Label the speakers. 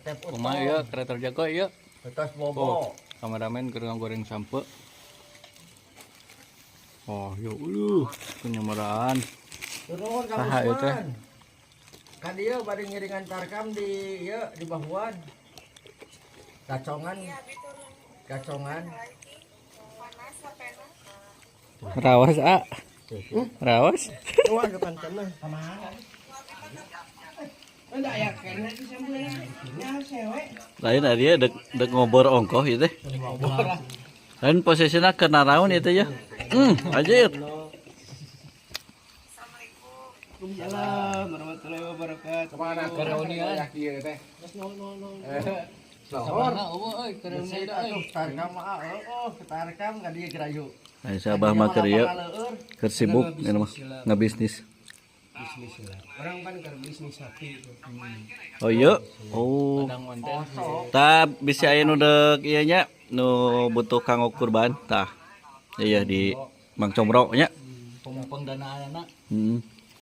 Speaker 1: Kumaha ieu kreator jago ieu.
Speaker 2: Betos
Speaker 1: Oh,
Speaker 2: bobo.
Speaker 1: kameramen keur goreng sampe. Oh, yo penyamaran.
Speaker 2: Turun
Speaker 1: Saha ieu teh?
Speaker 2: kamusuhan. Kan dia bari ngiringan tarkam di ieu di bahuan. Gacongan. Gacongan.
Speaker 1: Rawas Rawas.
Speaker 2: Wah, depan kana. Kemana? Enggak yakin itu sampeyan cewek.
Speaker 1: Lain dia dek ngobor ongkoh ieu teh. Lain posisinya kena raun itu ya. Anjir.
Speaker 2: Waalaikumsalam warahmatullahi wabarakatuh. Kemana kereunian? Ieu teh. Sabarna eueuh euy kereunian euy. Tarkam mah tarkam ka dieu gerayu.
Speaker 1: Ai sabah mah keur ieu keur sibuk ini mah ngabisnis.
Speaker 2: Orang kan keur bisnis sapi.
Speaker 1: Oh iya. Oh. Tah bisa aya nu deuk ieu nya nu butuh kanggo kurban tah. Iya di Mang Comro nya.
Speaker 2: Pengdanaan anak.